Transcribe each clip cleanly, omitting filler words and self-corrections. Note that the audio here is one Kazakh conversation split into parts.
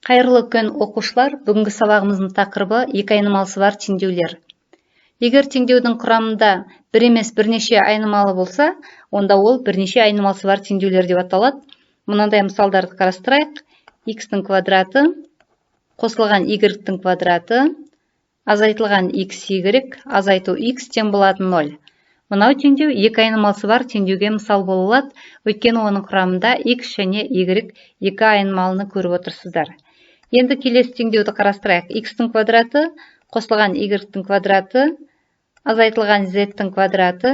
Қайырлы күн оқушылар, бүгінгі сабағымыздың тақырыбы екі айнымалысы бар теңдеулер. Егер теңдеудің құрамында бір емес бірнеше айнымалы болса, онда ол бірнеше айнымалысы бар теңдеулер деп аталады. Мынандай мысалдарды қарастырайық. X-тің квадраты қосылған Y-тің квадраты азайтылған XY азайту X тең болады 0. Мынау теңдеу екі айнымалысы бар теңдеуге мысал бола алады, өйткені оның құрамында X және Y екі айнымалыны көріп отырсыздар. Енді келесі теңдеуді қарастырайық. X-тің квадраты қосылған Y-тің квадраты азайтылған Z-тің квадраты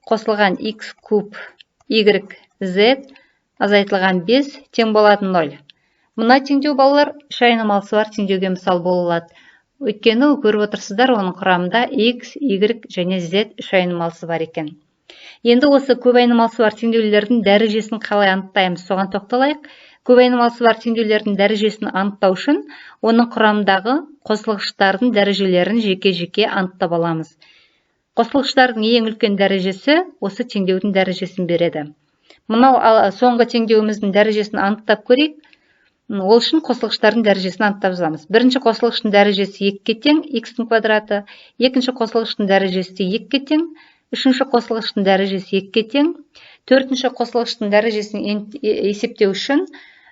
қосылған X куб Y Z азайтылған 5 тең болады 0. Мына теңдеу балалар үш айнымалысы бар теңдеуге мысал бола алады. Өйткені көріп отырсыздар, оның құрамында X, Y және Z үш айнымалысы бар екен. Енді осы көп айнымалысы бар теңдеулердің дәрежесін қалай анықтаймыз, соған тоқталайық. Көп айнымалысы бар теңдеулердің дәрежесін анықтау үшін оның құрамындағы қосылғыштардың дәрежелерін жеке-жеке анықтап аламыз. Қосылғыштардың ең үлкен дәрежесі осы теңдеудің дәрежесін береді. Мынау соңғы теңдеуіміздің дәрежесін анықтап көрейік. Ол үшін қосылғыштардың дәрежесін анықтап жазамыз. Бірінші қосылғыштың дәрежесі 2-ге тең, X-тің квадраты. Екінші қосылғыштың дәрежесі 2-ге тең. Үшінші қосылғыштың дәрежесі 2-ге тең. Төртінші қосылғыштың дәрежесін есептеу үшін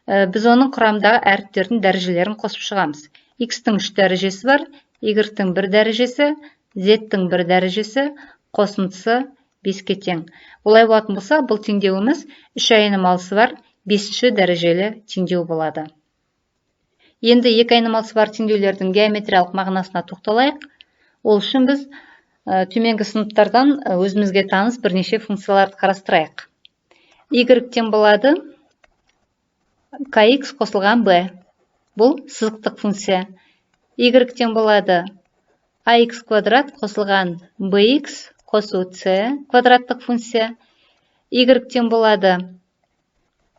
біз оның құрамындағы әріптердің дәрежелерін қосып шығамыз. X-тің 3 дәрежесі бар, Y-тің 1 дәрежесі, Z-тің 1 дәрежесі, қосындысы 5-ге тең. Олай болатын болса, бұл теңдеуіміз үш айнымалысы бар 5-ші дәрежелі теңдеу болады. Енді екі айнымалысы бар теңдеулердің геометриялық мағынасына тоқталайық. Ол үшін біз төменгі сыныптардан өзімізге таныс бірнеше функцияларды қарастырайық. Y тең болады kx қосылған b. Бұл сызықтық функция. Y тең болады ax квадрат қосылған bx қосу c квадраттық функция. Y тең болады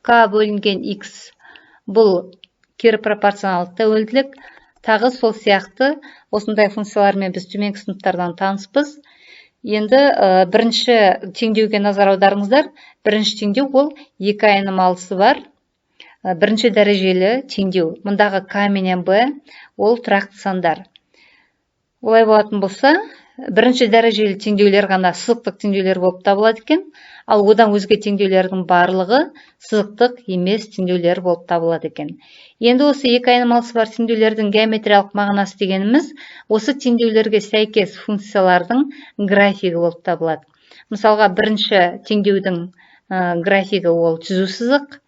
k бөлінген x. Бұл кері пропорционалдық тәуелділік. Тағы сол сияқты осындай функциялармен біз төменгі сыныптардан таныспыз. Енді бірінші теңдеуге назар аударыңыздар. Бірінші теңдеу ол екі айнымалысы бар бірінші дәрежелі теңдеу. Мұндағы k менен b ол тұрақты сандар. Олай болатын болса, бірінші дәрежелі теңдеулер ғана сызықтық теңдеулер болып табылады екен, ал одан өзге теңдеулердің барлығы сызықтық емес теңдеулер болып табылады екен. Енді осы екі айнымалысы бар теңдеулердің геометриялық мағынасы дегеніміз осы теңдеулерге сәйкес функциялардың графигі болып табылады. Мысалға, бірінші теңдеудің графигі ол түзу сызық,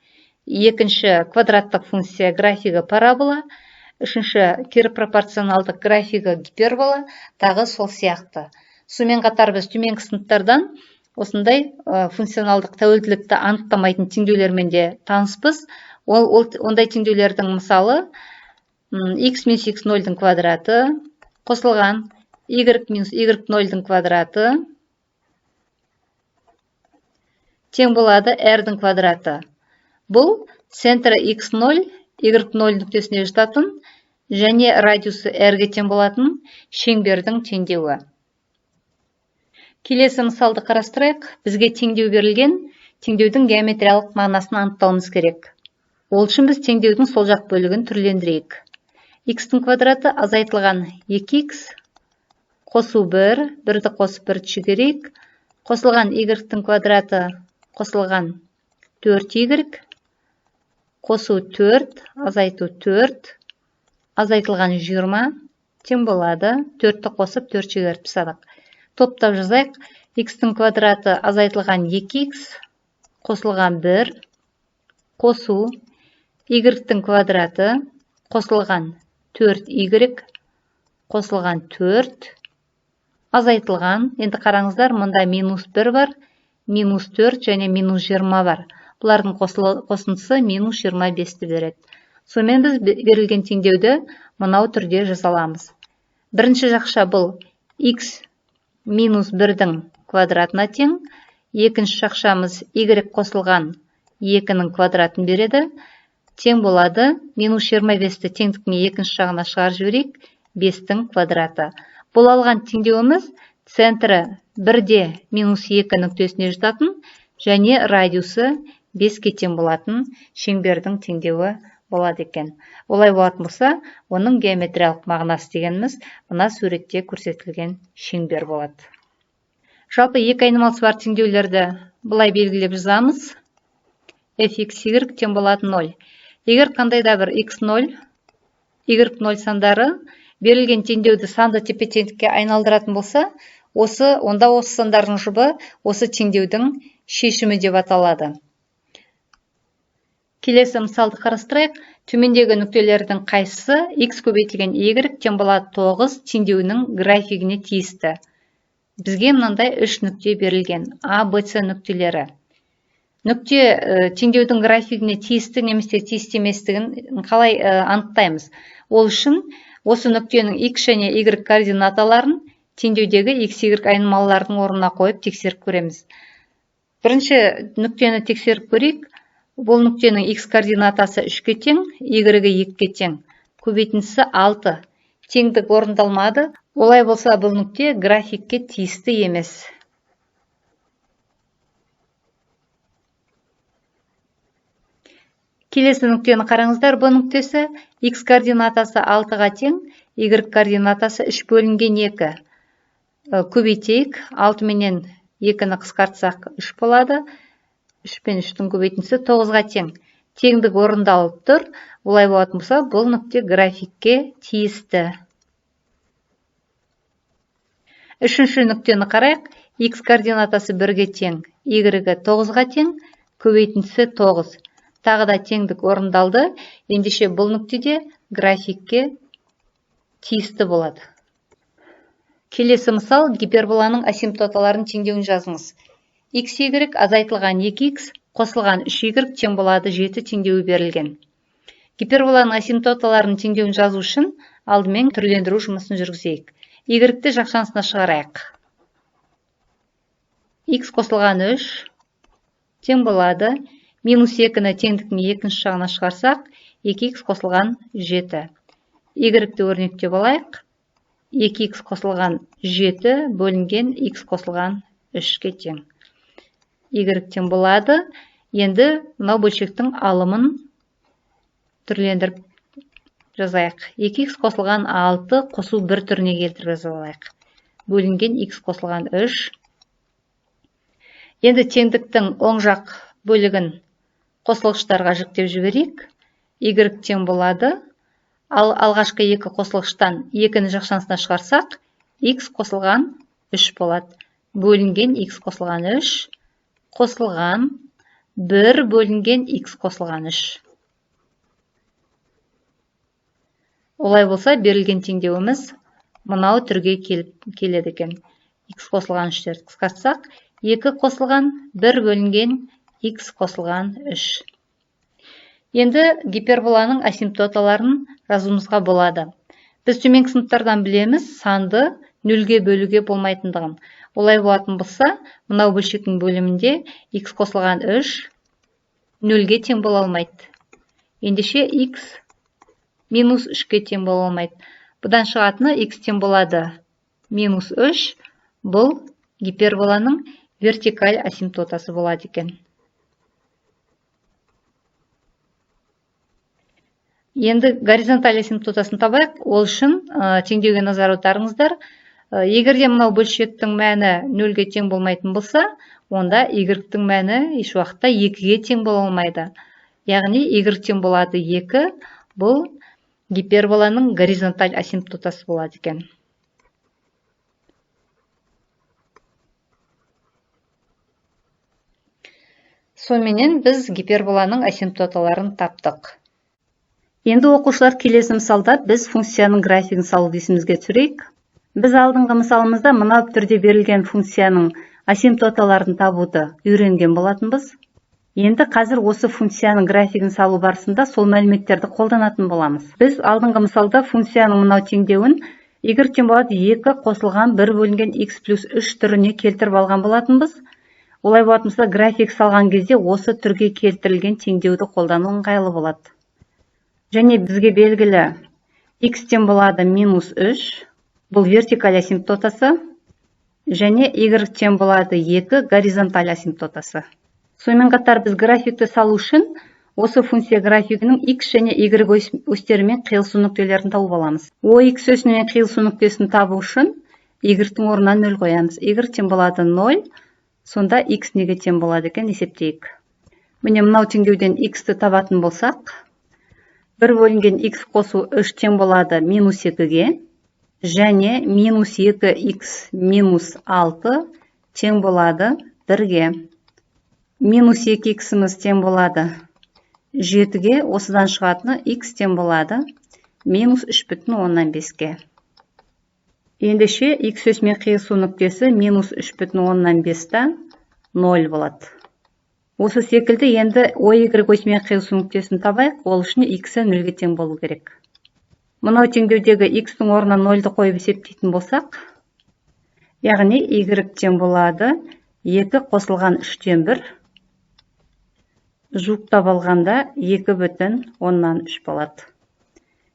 екінші квадраттық функция графигі парабола, үшінші кері пропорционалдық графигі гипербола, тағы сол сияқты. Сонымен қатар біз төменгі сыныптардан осындай функционалдық тәуелділікті анықтамайтын теңдеулермен де таныспыз. Ондай теңдеулердің мысалы x минус x0-дің квадраты қосылған y минус y0-дің квадраты тең болады r-дің квадраты. Бұл центрі x0, y0 нүктесіне жататын және радиусы r-ге тең болатын шеңбердің теңдеуі. Келесі мысалды қарастырайық. Бізге теңдеу берілген, теңдеудің геометриялық мағынасын анықтауымыз керек. Ол үшін біз теңдеудің сол жақ бөлігін түрлендірейік. X-тің квадраты азайтылған 2x қосу 1, 1-ді қосып 1 шығарайық. Қосылған Y-тің квадраты қосылған 4y қосу 4, азайту 4, азайтылған 20 тең болады. 4-ті қосып 4 шығарып тастадық. Топтап жазайық. X-тің квадраты азайтылған 2x қосылған 1 қосу Y-тің квадраты қосылған 4y қосылған 4 азайтылған. Енді қараңыздар, мұнда минус 1 бар, минус 4 және минус 20 бар. Бұлардың қосындысы минус 25-ті береді. Сонымен біз берілген теңдеуді мынау түрде жазаламыз. Бірінші жақша бұл x минус 1-дің квадратына тең. Екінші жақшамыз y қосылған 2-ның квадратын береді. Тең болады минус 25-ті теңдіктің екінші жағына шығарып жіберейік. 5-тің квадраты. Бұл алған теңдеуіміз центрі 1-де минус 2 нүктесіне жататын және радиусы 5-ге тең болатын шеңбердің теңдеуі болады екен. Олай болатын болса, оның геометриялық мағынасы дегеніміз мына суретте көрсетілген шеңбер болады. Жалпы екі айнымалысы бар теңдеулерді былай белгілеп жазамыз. fx y тең болады 0. Егер қандай да бір x0, y0 сандары берілген теңдеуді санды тепе-теңдікке айналдыратын болса, онда осы сандардың жұбы осы теңдеудің шешімі деп аталады. Келесі мысалды қарастырайық. Төмендегі нүктелердің қайсысы x көбейтілген y тең болады 9 теңдеуінің графигіне тиісті. Бізге мынандай 3 нүкте берілген. A, B, C нүктелері. Нүкте теңдеудің графигіне тиісті немесе тиісті еместігін қалай анықтаймыз? Ол үшін осы нүктенің x және y координаталарын теңдеудегі x, y айнымалылардың орнына қойып тексеріп көреміз. Бірінші нүктені тексеріп көрейік. Бұл нүктенің x координатасы 3-ке тең, y-ге 2-ке тең. Көбейтіндісі 6. Теңдік орындалмады. Олай болса, бұл нүкте графикке тиісті емес. Келесі нүктені қараңыздар. Бұл нүктесі x координатасы 6-ға тең, y координатасы 3 бөлінген 2. Көбейтейік. 6 менен 2-ні қысқартсақ 3 болады. 3 пен 3-тің көбейтіндісі 9-ға тең. Теңдік орындалып тұр. Олай болатын болса, бұл нүкте графикке тиісті. Үшінші нүктені қарайық. X координатасы 1-ге тең, y-ге 9-ға тең, көбейтіндісі 9. Тағы да теңдік орындалды. Ендеше бұл нүктеде графикке тиісті болады. Келесі мысал, гиперболаның асимптоталарын теңдеуін жазыңыз. X, y азайтылған 2x қосылған 3y тең болады 7 теңдеуі берілген. Гиперболаның асимптоталарын теңдеуін жазу үшін алдымен түрлендіру жұмысын жүргізейік. Y-ті жақшанысына шығарайық. X қосылған 3 тең болады. Минус 2-ні теңдіктің екінші жағына шығарсақ, 2x қосылған 7. Y-ті өрнектеп алайық. 2x қосылған 7 бөлінген x қосылған 3-ке тең. Y тең болады. Енді мынау бөлшектің алымын түрлендіріп жазайық. 2x қосылған 6 қосу 1 түріне келтіріп жазалайық. Бөлінген x қосылған 3. Енді теңдіктің оң жақ бөлігін қосылғыштарға жүктеп жіберейік. Y тең болады. Ал алғашқы 2 қосылғыштан 2-ні жақшанысына шығарсақ, x қосылған 3 болады. Бөлінген x қосылған 3. Қосылған 1 бөлінген x қосылған 3. Олай болса, берілген теңдеуіміз мынау түрге келеді екен. X қосылған 3-терді қысқартсақ, 2 қосылған 1 бөлінген x қосылған 3. Енді гиперболаның асимптоталарын жазуымызға болады. Біз төменгі сыныптардан білеміз, санды 0-ге бөлуге болмайтындығын. Олай болатын болса, мынау бөлшектің бөлімінде x қосылған 3 0-ге тең бола алмайды. Ендеше x минус 3-ке тең бола алмайды. Бұдан шығатыны x тең болады минус 3. Бұл гиперболаның вертикаль асимптотасы болады екен. Енді горизонталь асимптотасын табайық. Ол үшін теңдеуге назар аударыңыздар. Егерде мынау бөлшектің мәні 0-ге тең болмайтын болса, онда y-тің мәні еш уақытта 2-ге тең бола алмайды. Яғни y тең болады 2. Бұл гиперболаның горизонталь асимптотасы болады екен. Сонымен біз гиперболаның асимптоталарын таптық. Енді оқушылар, келесі мысалда біз функцияның графигін салу есімізге түсірейік. Біз алдыңғы мысалымызда мынау түрде берілген функцияның асимптоталарын табуды үйренген болатынбыз. Енді қазір осы функцияның графигін салу барысында сол мәліметтерді қолданатын боламыз. Біз алдыңғы мысалда функцияның мынау теңдеуін y тең болады 2 қосылған 1 бөлінген x плюс 3 түріне келтіріп алған болатынбыз. Олай болатын болса, график салған кезде осы түрге келтірілген теңдеуді қолдану ыңғайлы болады. Және бізге белгілі x тең болады минус 3, бұл вертикаль асимптотасы, және y тең болады 2 горизонталь асимптотасы. Сонымен қатар біз графикті салу үшін Осы функция графигінің x және y осьтерімен қиылысу нүктелерін тауып аламыз. Ox осімен қиылысу нүктесін табу үшін y-тің орнына 0 қоямыз. Y тең болады 0, сонда x неге тең болады екен есептейік. Міне мынау теңдеуден x-ті табатын болсақ, 1 бөлінген x қосу 3 тең болады -2-ге, және -2x -6 тең болады 1-ге. -2x-іміз тең болады 7-ге, осыдан шығатыны x тең болады -3,5-ге. Ендеше x осімен қиылысу нүктесі -3,5-та 0 болады. Осы секілді енді y осімен қиылысу нүктесін табайық, ол үшін x-і 0-ге тең болу керек. Мынау теңдеудегі x-тің орнына 0-ды қойып есептейтін болсақ, яғни y тең болады 2 қосылған 3-тен 1, жуықтап алғанда 2,3 болады.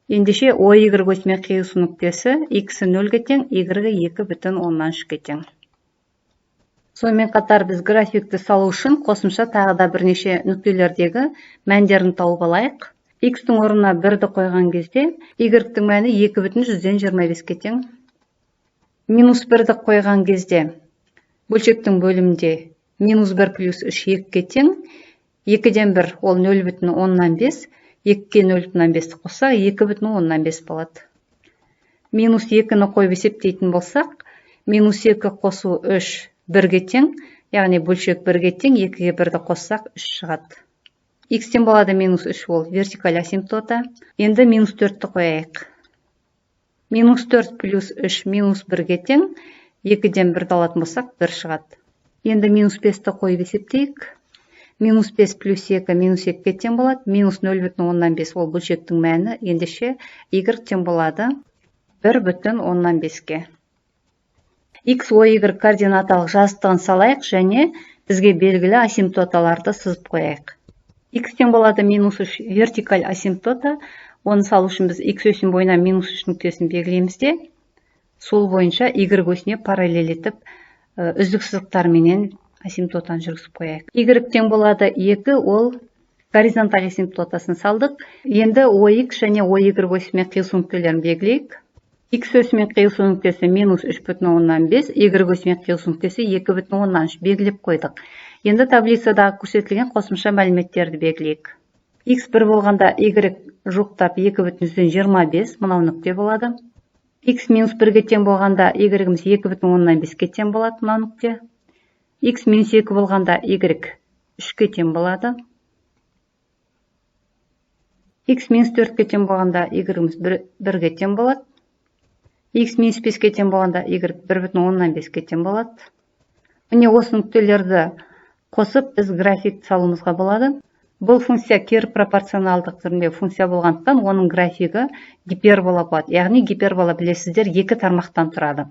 Ендеше y осімен қиылысу нүктесі x-і 0-ге тең, y-ге 2,3-ге тең. Сонымен қатар біз графикті салу үшін қосымша тағы да бірнеше нүктелердегі мәндерін тауып алайық. X-тің орнына 1-ді қойған кезде y-тің мәні 2,125-ге тең. -1-ді қойған кезде бөлшектің бөлімінде -1 плюс 3 2-ге тең. 2-ден 1 ол 0,5, 2-ге 0,5-ті қоссақ 2,5 болады. -2-ні қойып есептейтін болсақ, -2 қосу 3 1-ге тең, яғни бөлшек 1-ге тең, 2-ге 1-ді қоссақ 3 шығады. X тең болады -3 ол вертикаль асимптота. Енді -4-ті қояйық. -4 плюс 3 -1-ге тең, 2-ден 1-ді алатын болсақ 1 шығады. Енді -5-ті қойып есептейік. -5 плюс 2 -2-ге тең болады, -0,5 ол бөлшектің мәні, ендеше y тең болады 1,5-ге. X, y координаталық жазықтығын салайық және бізге белгілі асимптоталарды сызып қояйық. X тең болады -3 вертикаль асимптота, оны салу үшін біз x осінің бойына -3 нүктесін белгілейміз де, сол бойынша y осіне параллель етіп, үздік сызықтарменен асимптотаны жүргізіп қояйық. Y тең болады 2, ол горизонталь асимптотасын салдық. Енді OX және OY осімен қиылысу нүктелерін белгілейік. X осімен қиылысу нүктесі -3,5, Y осімен қиылысу нүктесі 2,3 белгілеп қойдық. Енді таблицадағы көрсетілген қосымша мәліметтерді белгілейік. X 1 болғанда Y жуықтап 2,25 мынау нүкте болады. X -1-ге тең болғанда Y-іміз 2,15-ге тең болады мынау нүкте. X -2 болғанда Y 3-ге тең болады. X -4-ге тең болғанда Y-іміз 1-ге тең болады. X -5-ге тең болғанда Y 1,15-ге тең болады. Міне осы нүктелерді қосып біз график салуымызға болады. Бұл функция кері пропорционалдық түрінде функция болғандықтан, оның графигі гипербола болады. Яғни гипербола білесіздер 2 тармақтан тұрады.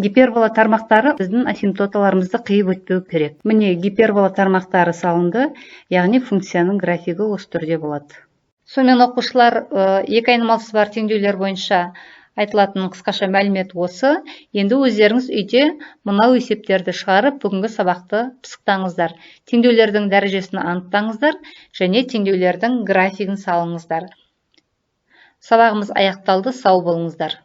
Гипербола тармақтары біздің асимптоталарымызды қиып өтпеу керек. Міне гипербола тармақтары салынды, яғни функцияның графигі осы түрде болады. Сонымен оқушылар, екі айнымалысы бар теңдеулер бойынша айтылатын қысқаша мәлімет осы. Енді өздеріңіз үйде мынау есептерді шығарып, бүгінгі сабақты пысықтаңыздар. Теңдеулердің дәрежесін анықтаңыздар және теңдеулердің графигін салыңыздар. Сабағымыз аяқталды, сау болыңыздар.